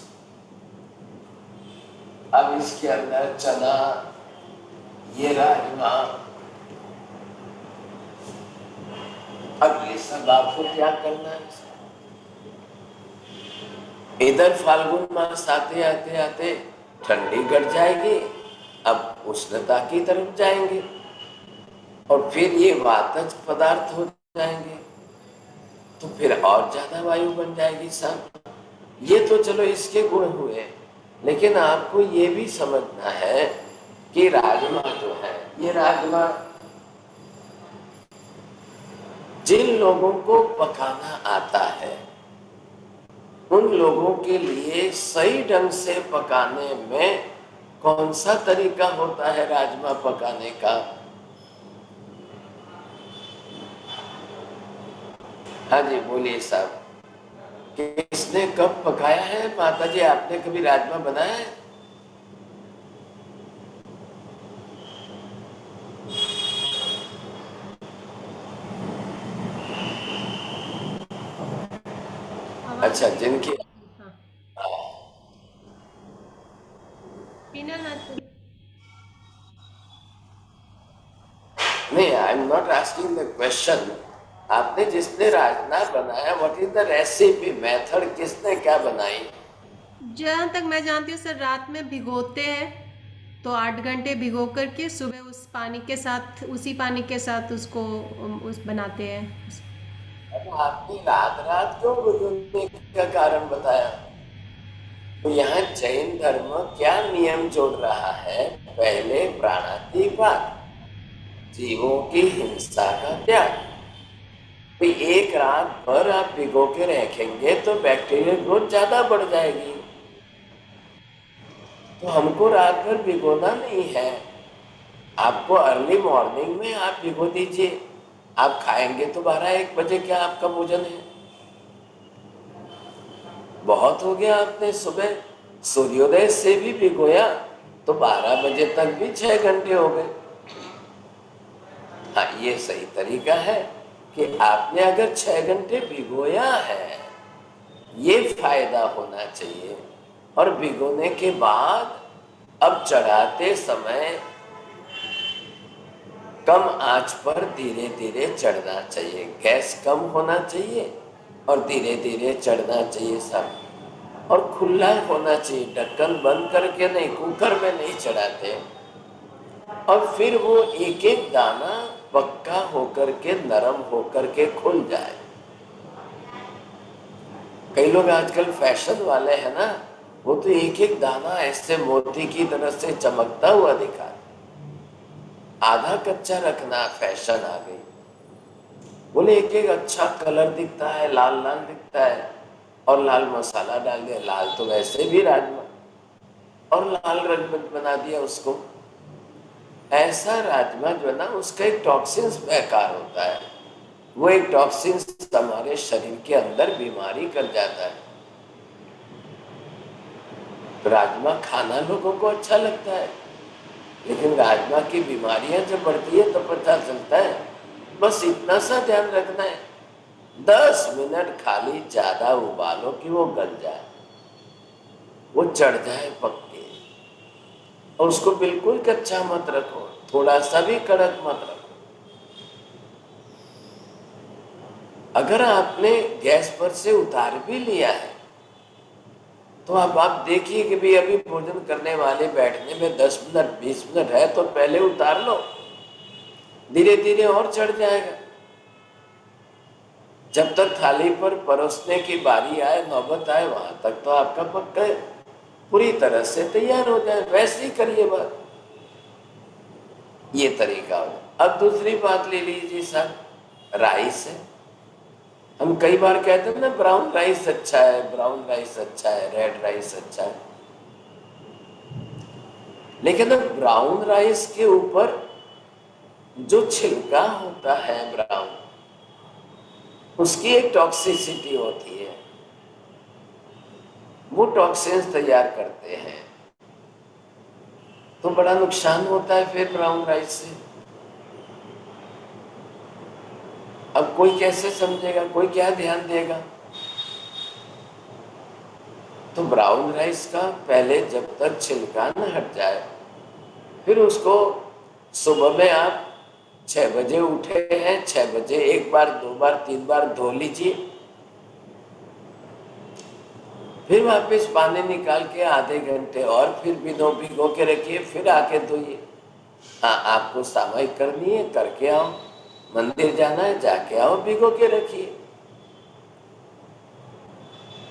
अब इसके अंदर चना, ये राजमा, अब ये सब आपको क्या करना है। इधर फाल्गुन मास आते आते आते ठंडी घट जाएगी, अब उष्णता की तरफ जाएंगे, और फिर ये वातज पदार्थ हो जाएंगे, तो फिर और ज्यादा वायु बन जाएगी साहब। ये तो चलो इसके गुण हुए, लेकिन आपको ये भी समझना है कि राजमा जो है, ये राजमा जिन लोगों को पकाना आता है, उन लोगों के लिए सही ढंग से पकाने में कौन सा तरीका होता है राजमा पकाने का, हाँ जी बोलिए साहब। किसने कब पकाया है माता जी? आपने कभी राजमा बनाया है? आवाज अच्छा, आ रही है? जिनकी हाँ, पीनल नहीं, I am not asking the question. आपने जिसने राजमा बनाया, what is the recipe, method, किसने क्या बनाई? जहाँ तक मैं जानती हूँ सर, रात में भिगोते हैं तो 8 घंटे भिगो करके सुबह उस पानी के साथ, उसी पानी के साथ उसको उस बनाते हैं। अब आपने रात रात क्यों भिगोने का कारण बताया? तो यहाँ जैन धर्म क्या नियम जोड़ रहा है? पहले प्राणातिपात, जीवों की हिंसा का त्याग। तो एक रात भर आप भिगो के रखेंगे तो बैक्टीरियल ग्रोथ ज्यादा बढ़ जाएगी। तो हमको रात भर भिगोना नहीं है, आपको अर्ली मॉर्निंग में आप भिगो दीजिए। आप खाएंगे तो 12-1 बजे क्या आपका भोजन है? बहुत हो गया, आपने सुबह सूर्योदय से भी भिगोया तो 12 बजे तक भी 6 घंटे हो गए। हाँ, ये सही तरीका है कि आपने अगर 6 घंटे भिगोया है, ये फायदा होना चाहिए। और भिगोने के बाद अब चढ़ाते समय कम आंच पर धीरे धीरे चढ़ना चाहिए, गैस कम होना चाहिए और धीरे धीरे चढ़ना चाहिए सब। और खुला होना चाहिए, ढक्कन बंद करके नहीं, कुकर में नहीं चढ़ाते। और फिर वो एक एक दाना पक्का होकर के, नरम होकर के खुल जाए। कई लोग आजकल फैशन वाले हैं ना, वो तो एक एक दाना ऐसे मोती की तरह से चमकता हुआ दिखा, आधा कच्चा रखना फैशन आ गई। बोले एक एक अच्छा कलर दिखता है, लाल लाल दिखता है, और लाल मसाला डाल दिया, लाल तो वैसे भी राजमा, और लाल रंग बना दिया उसको। ऐसा राजमा जो है ना, उसका एक टॉक्सिन्स बेकार होता है, वो एक टॉक्सिन्स हमारे शरीर के अंदर बीमारी कर जाता है। राजमा खाना लोगों को अच्छा लगता है, लेकिन राजमा की बीमारियां जब बढ़ती है तो पता चलता है। बस इतना सा ध्यान रखना है, 10 मिनट खाली ज्यादा उबालो कि वो गल जाए, वो चढ़ जाए पक के। और उसको बिल्कुल कच्चा मत रखो, थोड़ा सा भी कड़क मत रखो। अगर आपने गैस पर से उतार भी लिया है तो अब आप देखिए कि भाई अभी भोजन करने वाले बैठने में 10 मिनट 20 मिनट है, तो पहले उतार लो, धीरे धीरे और चढ़ जाएगा। जब तक थाली पर परोसने की बारी आए, नौबत आए, वहां तक तो आपका पक्का पूरी तरह से तैयार हो जाए। वैसे ही करिए बात, ये तरीका हो। अब दूसरी बात ले लीजिए साहब, राइस है। हम कई बार कहते हैं ना ब्राउन राइस अच्छा है, ब्राउन राइस अच्छा है, रेड राइस अच्छा है। लेकिन अब ब्राउन राइस के ऊपर जो छिलका होता है ब्राउन, उसकी एक टॉक्सिसिटी होती है, वो टॉक्सिन्स तैयार करते हैं, तो बड़ा नुकसान होता है फिर ब्राउन राइस से। अब कोई कैसे समझेगा, कोई क्या ध्यान देगा? तो ब्राउन राइस का पहले जब तक छिलका न हट जाए, फिर उसको सुबह में आप 6 बजे उठे हैं, 6 बजे 1 बार 2 बार 3 बार धो लीजिए, फिर वापस पानी निकाल के आधे घंटे और फिर भिगो के रखिए, फिर आके धोइए। हाँ, आपको सामायिक करनी है करके आओ, मंदिर जाना है जाके आओ, भिगो के रखिए,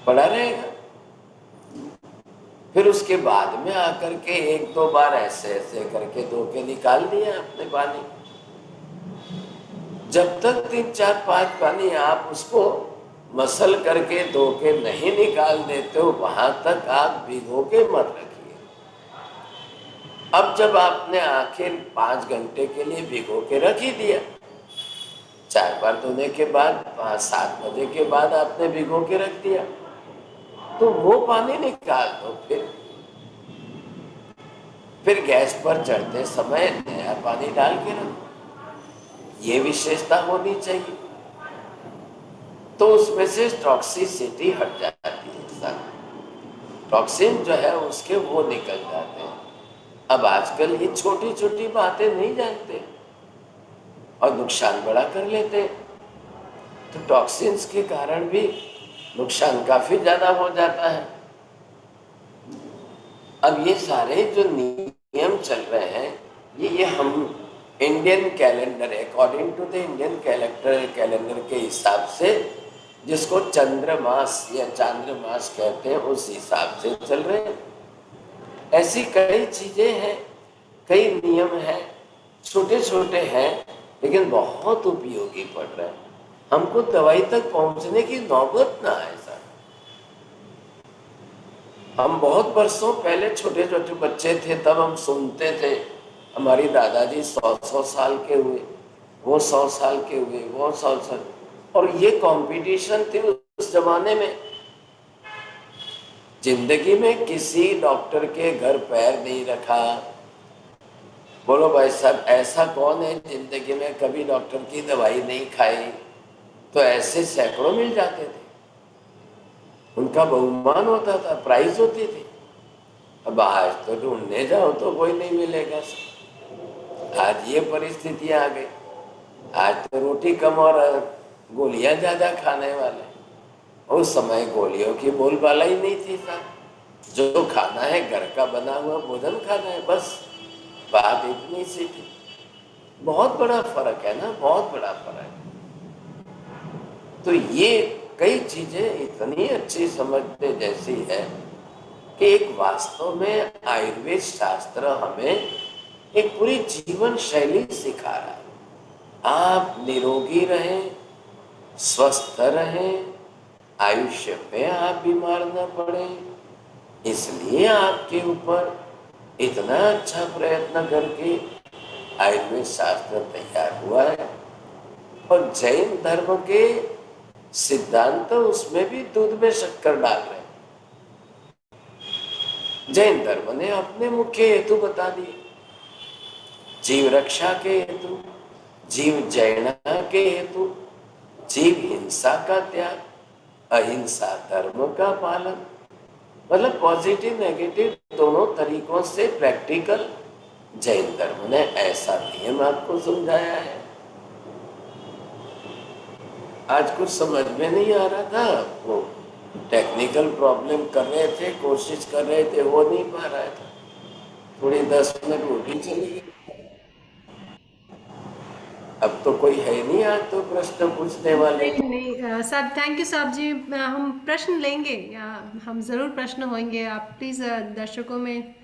पड़ा रहेगा। फिर उसके बाद में आकर के 1-2 बार ऐसे ऐसे करके धो के निकाल दिया आपने पानी। जब तक 3-4-5 पानी आप उसको मसल करके धो के नहीं निकाल देते हो, वहां तक आप भिगो के मत रखिए। अब जब आपने आखिर 5 घंटे के लिए भिगो के रख ही दिया, 4 बार धोने के बाद 5-7 बजे के बाद आपने भिगो के रख दिया, तो वो पानी निकाल दो, फिर गैस पर चढ़ते समय नया पानी डाल के रखो। ये विशेषता होनी चाहिए, तो उसमें से टॉक्सिसिटी हट जाती है, सर टॉक्सिन जो है उसके वो निकल जाते हैं। अब आजकल ये छोटी छोटी बातें नहीं जानते और नुकसान बड़ा कर लेते हैं, तो टॉक्सिन्स के कारण भी नुकसान काफी ज्यादा हो जाता है। अब ये सारे जो नियम चल रहे हैं, ये हम Indian calendar, according to the Indian calendar के हिसाब से, जिसको चंद्रमास या चांद्रमास कहते हैं, उस हिसाब से चल रहे हैं। ऐसी कई चीजें हैं, कई नियम हैं, छोटे छोटे हैं, लेकिन बहुत उपयोगी पड़ रहे हैं। हमको दवाई तक पहुंचने की नौबत ना आए सर। हम बहुत वर्षों पहले छोटे छोटे बच्चे थे, तब हम सुनते थे हमारी दादाजी 100 साल के हुए, वो 100 साल के हुए, वो 100 साल, और ये कंपटीशन थी उस जमाने में। जिंदगी में किसी डॉक्टर के घर पैर नहीं रखा। बोलो भाई साहब, ऐसा कौन है जिंदगी में कभी डॉक्टर की दवाई नहीं खाई? तो ऐसे सैकड़ों मिल जाते थे, उनका बहुमान होता था, प्राइज होती थी। अब आज तो ढूंढने जाओ तो कोई नहीं मिलेगा। आज ये परिस्थितियां आ गई, आज तो रोटी कम और गोलियां ज्यादा खाने वाले। उस समय गोलियों की बोलबाला ही नहीं थी साहब, जो खाना है घर का बना हुआ भोजन खाना है, बस बात इतनी सी थी। बहुत बड़ा फर्क है ना, बहुत बड़ा फर्क है। तो ये कई चीजें इतनी अच्छी समझने जैसी है कि एक वास्तव में आयुर्वेद शास्त्र हमें एक पूरी जीवन शैली सिखा रहा है। आप निरोगी रहें, स्वस्थ रहें, आयुष्य में आप बीमार न पड़े, इसलिए आपके ऊपर इतना अच्छा प्रयत्न करके आयुर्वेद शास्त्र तैयार हुआ है। और जैन धर्म के सिद्धांत उसमें भी दूध में शक्कर डाल रहे हैं। जैन धर्म ने अपने मुख्य हेतु बता दिए, जीव रक्षा के हेतु, जीव जैना के हेतु, जीव हिंसा का त्याग, अहिंसा धर्म का पालन, मतलब पॉजिटिव नेगेटिव दोनों तरीकों से प्रैक्टिकल जैन धर्म ने ऐसा नियम आपको समझाया है। आज कुछ समझ में नहीं आ रहा था, वो टेक्निकल प्रॉब्लम कर रहे थे, कोशिश कर रहे थे, हो नहीं पा रहा था, थोड़ी 10 मिनट रोटी चली गई। अब तो कोई है नहीं आज तो प्रश्न पूछने वाले। नहीं साहब, थैंक यू साहब जी, हम प्रश्न लेंगे, हम ज़रूर प्रश्न होंगे। आप प्लीज़ दर्शकों में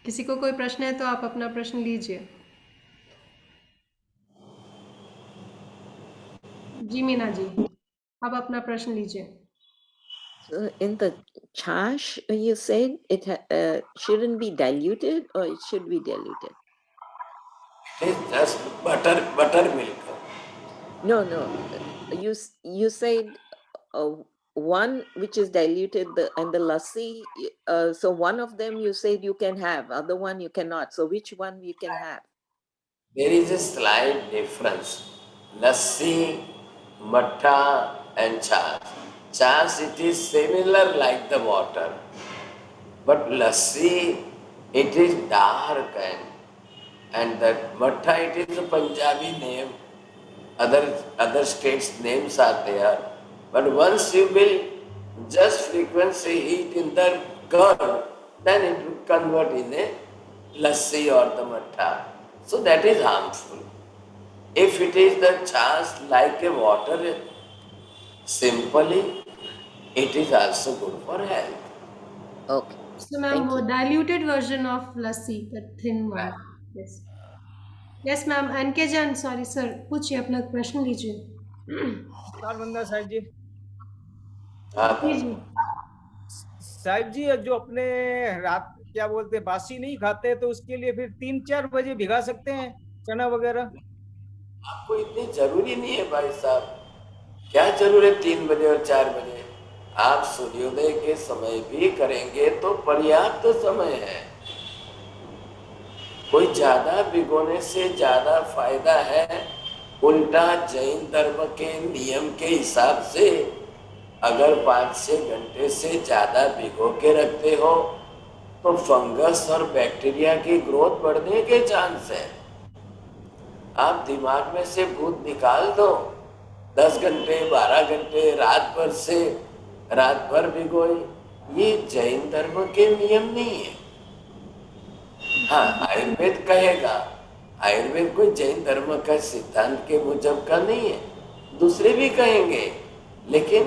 किसी को कोई प्रश्न है तो आप अपना प्रश्न लीजिए। जी मीना जी, आप अपना प्रश्न लीजिए। So in the chash, you said it shouldn't be diluted, or it should be diluted? It's just buttermilk. No. You said one which is diluted, and the lassi. So one of them you said you can have, other one you cannot. So which one you can have? There is a slight difference. Lassi, matta and chash. Chash, it is similar like the water, but lassi, it is dark, and that matta, it is a Punjabi name. Other states names are there, but once you will just frequency heat in the curd, then it will convert in a lassi or the matta. So that is harmful. If it is the chash like a water, simply, it is also good for health. Okay. So ma'am, वो diluted version of lassi, the thin one. Yes. Yes ma'am, एनके जान, sorry sir, पूछिए, अपना प्रश्न लीजिए। बंदा साहिब जी। जी जी। साहिब जी, जो अपने रात क्या बोलते हैं बासी नहीं खाते, तो उसके लिए फिर 3-4 बजे भिगा सकते हैं चना वगैरह? आपको इतनी जरूरी नहीं है भाई साहब, क्या जरूर है 3 बजे और 4 बजे? आप सूर्योदय के समय भी करेंगे तो पर्याप्त समय है। कोई ज्यादा भिगोने से ज्यादा फायदा है। उल्टा जैन धर्म के नियम के हिसाब से अगर 5-6 घंटे से ज्यादा भिगो के रखते हो तो फंगस और बैक्टीरिया की ग्रोथ बढ़ने के चांस है। आप दिमाग में से भूत निकाल दो। 10 घंटे 12 घंटे रात भर भिगोए, ये जैन धर्म के नियम नहीं है। हाँ, आयुर्वेद कहेगा, आयुर्वेद कोई जैन धर्म का सिद्धांत के मुजब का नहीं है, दूसरे भी कहेंगे, लेकिन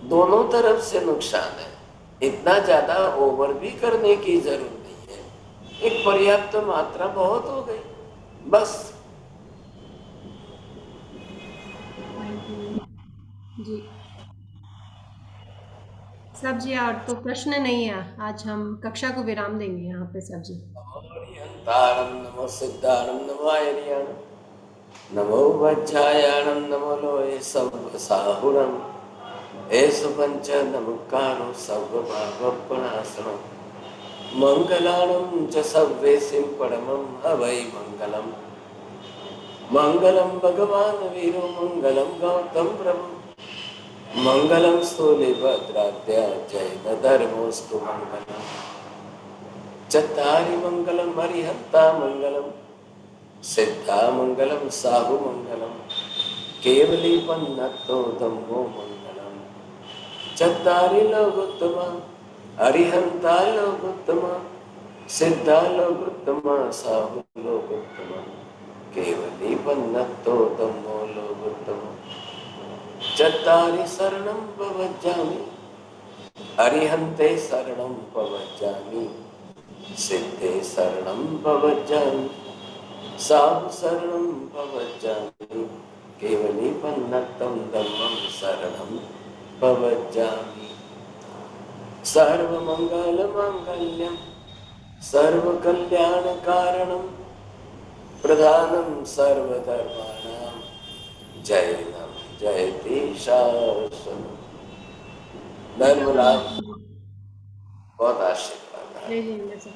दोनों तरफ से नुकसान है। इतना ज्यादा ओवर भी करने की जरूरत नहीं है, एक पर्याप्त मात्रा बहुत हो गई बस। जी सब जी, और तो प्रश्न नहीं है। आज हम कक्षा को विराम देंगे यहाँ पे सब जी। नमो सिद्धाणम नमो आयर्याणम नमो वज्रायाणम नमो लोये सर्वसाहुरम एषु पंच नमकारो सर्वभावपणासनम मंगलाणं च सर्वेसिं परमं हवै मंगलम। मंगलम भगवान वीरो मंगलम गौतम प्रभु मंगलम स्थूलिभद्राद्य जैन धर्मोस्तु मंगलम। चत्तारि मंगलम हरिहंता मंगलम सिद्धा मंगलम साहु मंगलम केवली पन्नतो धम्मो मंगलम। चत्तारि लोकोत्तम हरिहंता लोकोत्तम सिद्धा लोकोत्तम साहु लोकोत्तम केवली पन्नतो धम्मो लोकोत्तम। चत्तारि शरणं प्रवज्जामि हरिहन्ते शरणं प्रवज्जामि सिद्धे शरणं प्रवज्जामि साहु शरणं प्रवज्जामि केवली पन्नतं धम्मं शरणं प्रवज्जामि। सर्वमङ्गलमाङ्गल्यं सर्वकल्याणकारणं प्रधानं सर्वधर्माणां जैनं जयति शासनम्। धर्मलाभ बहुत आशीर्वाद है। जय जय